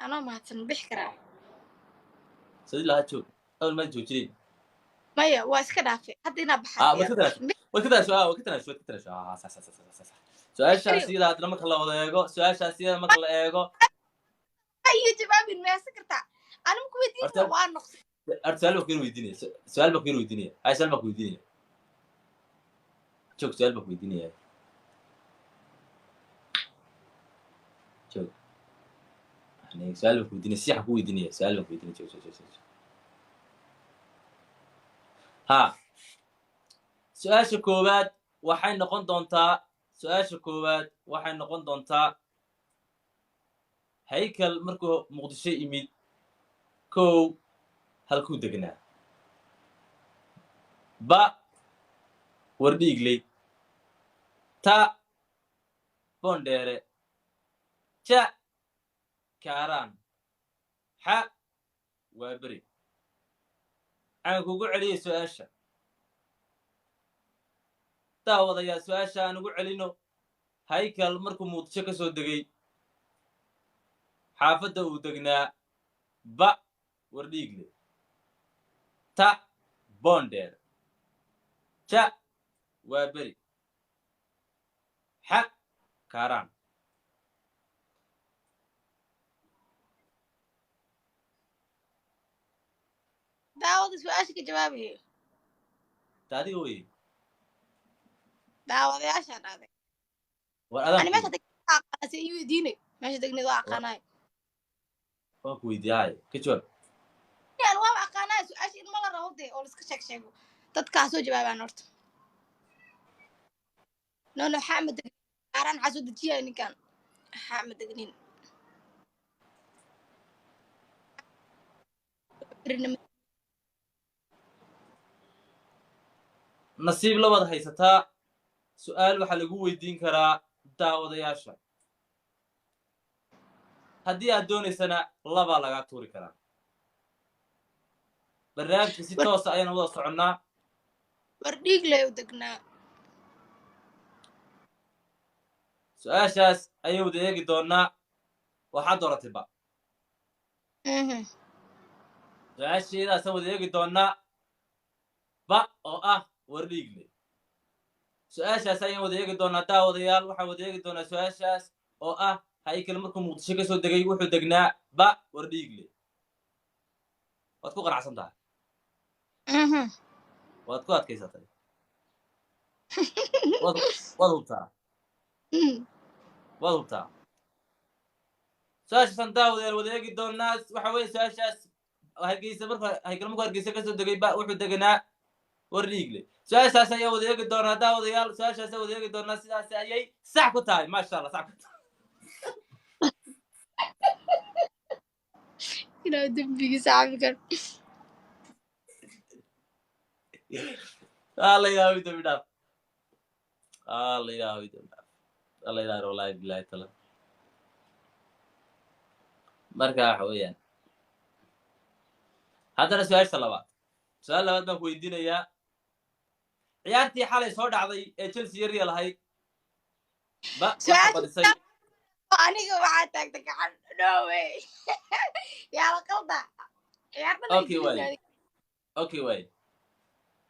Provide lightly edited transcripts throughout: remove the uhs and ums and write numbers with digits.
أنا ما هتنبح سيدي لا تشوف أول ما تجوجين مايا واسكت عافية حتى أنا بحر وكذا سؤال صح سؤال شاسية لا ترى ما كلا ولا إيجو سؤال شاسية ما كلا إيجو أي جواب ما سكرتا أنا ممكن وديني وأنا نقص سؤال بكير ويديني سؤال بكير ويديني هاي سؤال بكير ويديني شوف سؤال بكير ويديني هاي شوف يعني سؤال بكير ويديني سيح بكير ويديني سؤال بكير ويديني شوف ها سؤال شكوبات waxay noqon doontaa su'aasha koowaad waxay noqon doontaa haykal markuu muqdisho imid kow halkuu degnaa ba wardhiigley ta boondheere ja kaaraan xa waa beri aan kugu celiyey su'aasha daawadayaa su'aasha aan ugu celino haykal markuu muqdisho ka soo degay xaafadda uu degnaa ba wardhiigle ta boondheer ja waa beri xa kaaraan daawada su'aasha ka jawaabayo taadiga weye daawadayaashaan aaday war ani meesha adaan degneed waa aqaanay iyo weydiinay meesha degneed waa aqaanay waan ku weydiiyay ka jawaab yani waa aqaanay su'aasha in ma la rabo dee oo la iska sheego dadkaa soo jawaabaan horta nono xaama degnin qaaraan xasoo dejiyay ninkan xaama degnin nasiib labaad haysataa su'aal waxaa lagu weydiin karaa daawadayaasha haddii aad doonaysana labaa lagaa tuuri karaa barnaamijka si toosa ayaan wada soconnaa wardhiigley u degnaa su-aashaas ayay wada eegi doonnaa waxaad dooratay ba su-aasheedaasaan wada eegi doonnaa ba oo ah wardhiigle su-aashaas ayaan wada eegi doonnaa daawadayaal waxaan wada eegi doonnaa su-aashaas oo ah haykal markuu muqdisho ka soo degay wuxuu degnaa ba wardhiigle waad ku qanacsan tahay waad ku adkaysatay waad hubtaa waad hubtaa su-aashaasaan daawadayaal wada eegi doonnaa waxa weeye su-aashaas hargeysa haykal markuu hargeysa ka soo degay ba wuxuu degnaa wardhiigle su-aashaas ayaa wada eegi doonaa daawadayaal su-aashaasa wada eegi doonaa sidaas ayay sax ku tahay maasha allah sax ku tahay inaa dembigiisa cabikan alla ilaahay dambi dhaaf alla ilaahay dambi dhaaf alla ilaahay wallaahi billahi taala marka waxa weeyaan haddana su-aasha labaad su-aal labaad baan ku weydiinayaa ciyaartii xalay soo dhacday ee chelsea yar lahayd ba waxa badisay aniga waxaa taagta gacan dhowey yaa la qalda okay waay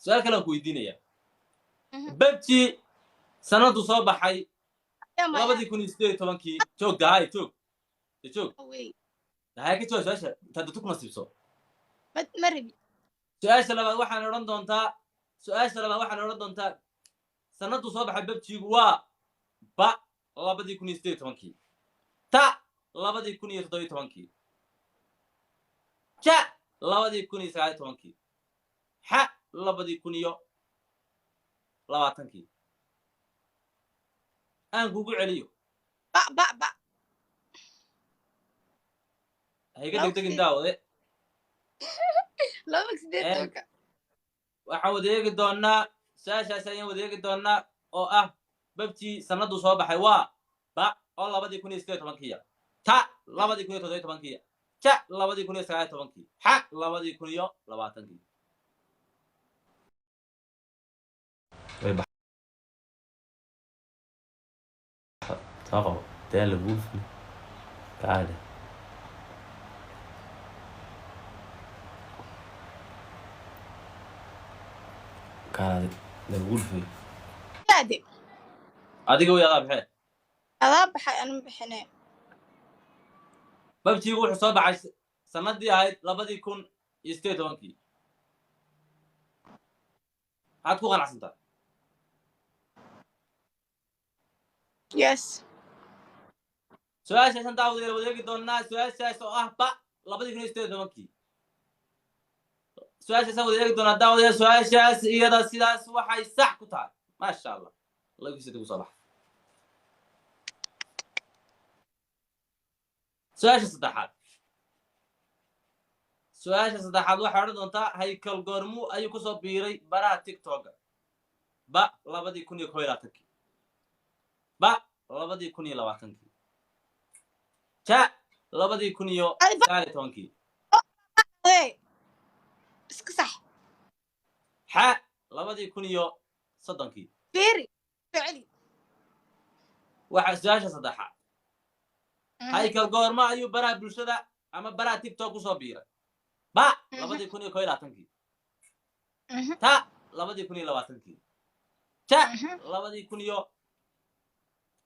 su-aal kale aan ku weydiinayaa babji sanadu soo baxay 2018 joog dahay joog dahay ka joog su-aasha intaad dadku nasiibso ma rabi su-aasha labaad waxaan odhan doontaa sanadu soo baxay babjigu waa ba 2018 ta 2017 ja 2019 xa 2020 aan kugu celiyo ba hayga degdegin daawade waxaan wada eegi doonnaa su-aashaas ayaan wada eegi doonnaa oo ah babji sanadu soo baxay waa ba oo 2018 ta 2017 ja 2019 xa 2020 تقع تالي بوفي تعالى هذا نقول في yaade adiga way adaa baxee adaa baxay anma bixinee babjigu wuxuu soo baxay sanadii ahayd 2018 maxaad ku qanacsantaa yes su-aashaasaan daawadayaal wadeegi doonaa su-aashaas oo ah ba 2018 su-aashaasaan wadeegi doonaa daawadayaal su-aashaas iyada sidaas waxay sax ku tahay maasha allah lagiisida ku soo baxa su-aasha saddexaad waxay odhan doontaa haykal goormuu ayuu ku soo biiray baraha tiktoka ba 2021 ba 2020 ja 2019 iska sax xa 2030 fiiri ficli waxa su-aasha saddexaad haykal goorma ayuu baraha bulshada ama baraha tiktok ku soo biiray ba 2021 ta 2020 ja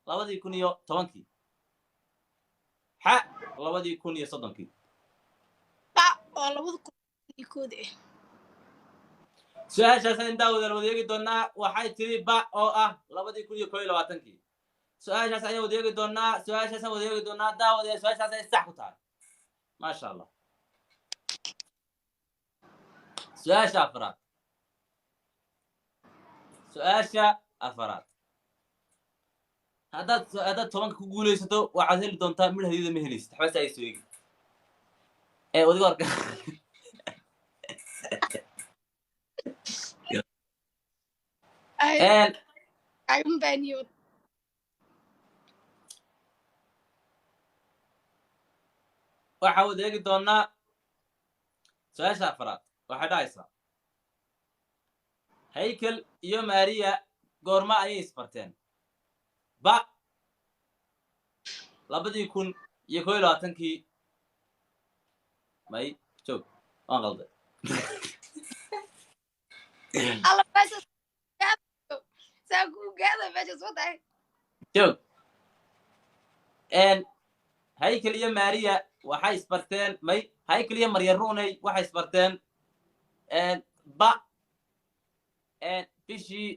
2010 xa 2030 ba oo 2001 su-aashaas in daawadayaal wadeegi doonaa waxay tiri ba oo ah 2021 su-aashaas ayaan wadeegi doonaa daawadayaal su-aashaas ay sax ku tahay maasha allah su-aasha afaraad haddaad 10 ku guulaysato waxaad heli doontaa midh hadiyada ma helaysid waxba sa ay soo eegi wadiga horka ayun baaniyood waxaa wadeegi doonaa su-aasha afaraad waxay dhahaysaa haykel iyo maariya goorma ayay isbarteen ba 2021 may joog waan qalday alla meeshas saa kuu gaada meeshas wadahay joog haykel iyo maariya waxay isbarteen may haykel iyo marya runey waxay isbarteen ba bishii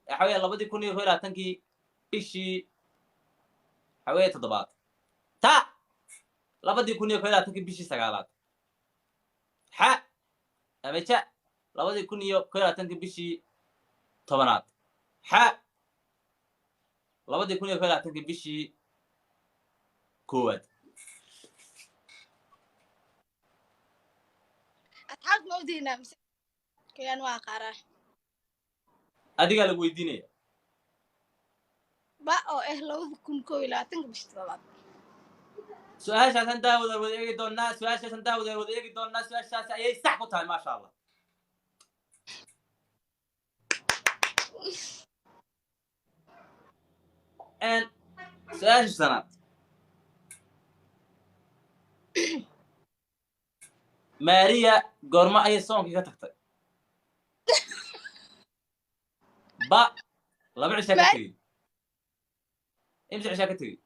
waxa weeye 2021 bishii waxa weeye 7 ta 2021 bishii 9 xa ama ja 2021 bishii 10 xa 2021 bishii 1 asxaab ma udiinaa mise kayaan waa qaaraa adigaa lagu weydiinaya ba oo 2021 bishii 7 su-aashaasan daawadayaal wada eegi doonaa su-aashaas ayay sax ku tahay maasha allah su-aasha shanaad maariya goorma ayay soonkii ka tagtay ba 2 cishaa ka tegey imse cishaa ka tegey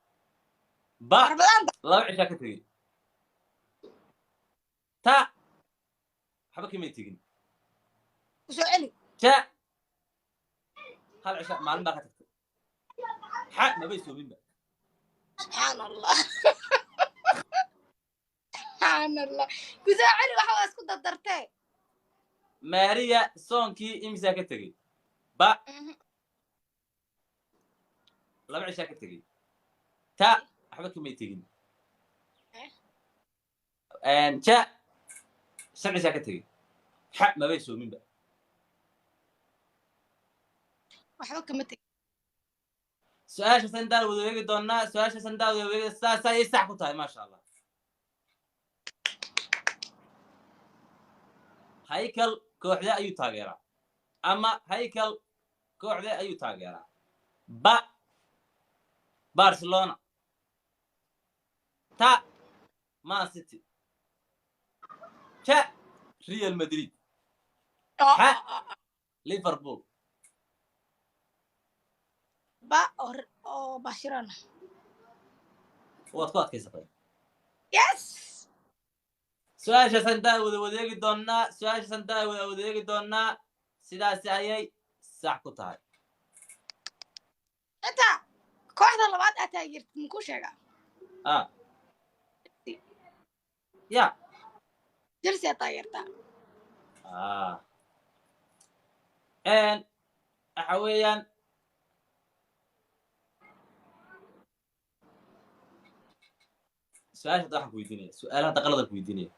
ba 2 cishaa ka tegey ta waxba kamay tegin usoo celi ja 1 cisha maalin baa ka tagtay xa mabay soominba subxaan allah subxaan allah kusoo celi waxa waa isku dardartee maariya soonkii imsaa ka tegey ba 2 cishaa ka tegey ta waxba kamay tegin ja 5 cishaa ka tegey xa mabay soominba waxba kama tegin su-aashaasan daal wada eegi doonaa saas ayay sax ku tahay maasha allah haykal kooxdee ayuu taageeraa ama haykal kooxdee ayuu taageeraa ba barcelona ta man city ja real madrid xa liverpool ba oo Barcelona waad ku adkaysatay yes su-aashaas intaa wadaegi doonaa sidaasi ayay sax ku tahay inta kooxda labaad aad taageertid muku sheega ya Chelsea aad taageertaa waxa weeyaan su-aasha hadda waxaan ku weydiinaya su-aalaha hadda qalada ku weydiinaya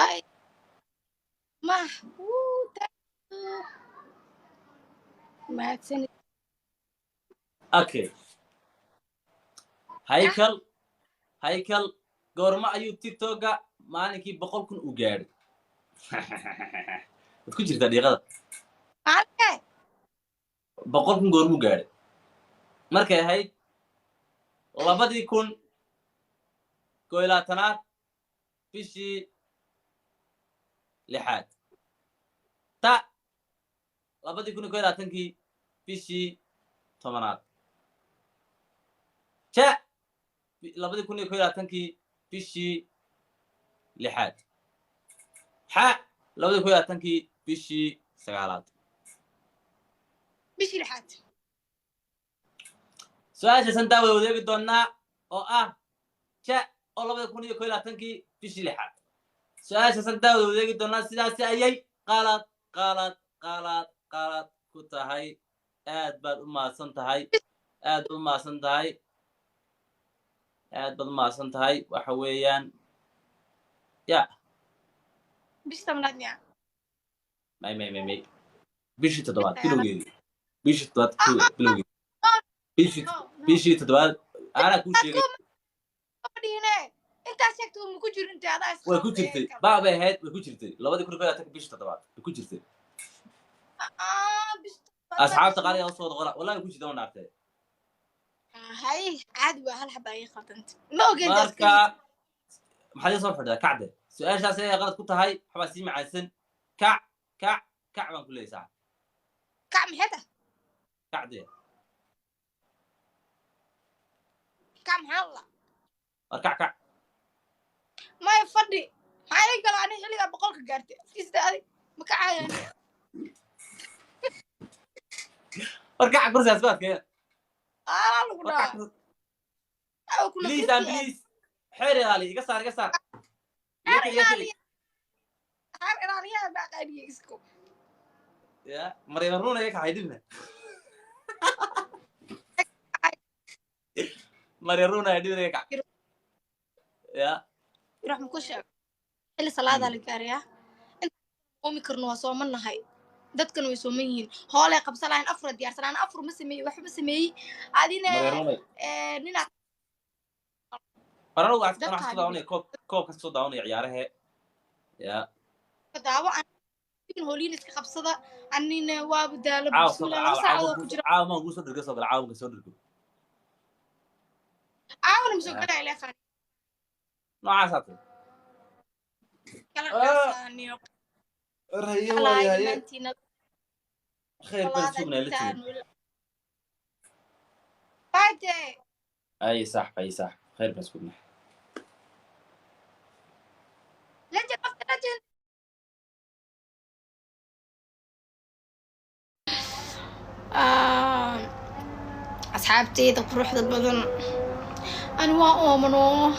ay ma mahadsanid okay haykal goorma ayuu tiktoka maalinkii 100,000 u gaadhay wad ku jirtaa dhiiqada maalinke 100,000 goormuu gaadhay markay ahayd 2021 bishii 6 ta 2021 bishii 10 ja 2021 bishii 6 xa 2021 bishii 9 bishii 6 su-aashaas intaa wadaegi doonaa oo ah ja oo 2021 bishii 6 su-aashaas intaa wadaegi doonaa sidaasi ayay qalad ku tahay aad baad u mahadsan tahay waxa weeyaan ya bishii 10 miya may bishii 7 bilowgeedii bishii 7 bilowgeedii bishii 7 ana ku sheegay fadhiine inta sheegto ma ku jirin taada way ku jirtay baaba ahayd way ku jirtay 2021 bishii 7 way ku jirtay asxaabta qaaliga soo qora wallahi ku jirtay wanaagtay hay caadi waa hal xabaa ay qaldant ma ogeyn marka maxay soo fadhidaa kacde su-aashaas ay qalad ku tahay waxba sii macaysan kac baan ku leeyahay kac maxay kacde kac maxalla war kac may fadhi maxay kala ani xilliga 100 ka gaartay iska adi ma kacayaan war kac kursigaas baad keen lagu dhaca please xeer ilaali iga saar ilaaliya baa qaadiye isku ya marina runa iga kaxaydina marina runa idin iga kax ya ruux ma ku sheeg xilli salaada la gaariyaa inta oomi karno waa soomanahay dadkan way sooman yihiin hoolay qabsanaayeen afur diyaarsanaan afur ma sameeyay waxba sameeyay adina nina farano waxa ka soo daawanay koob ka soo daawanay ciyaaraha ya daawo aan hooliin iska qabsada anina waa badaalo bismillaah saacado ku jira ma ugu soo dirgo soo gal caawga soo dirgo caawna soo galay leefan noocaas kala qaasaniyo rayo wayahay خير بنسوقنا لتين بعد اي صح خير بنسوقنا لجن أصحابتي تروح ضد بدن أنا وأؤمنه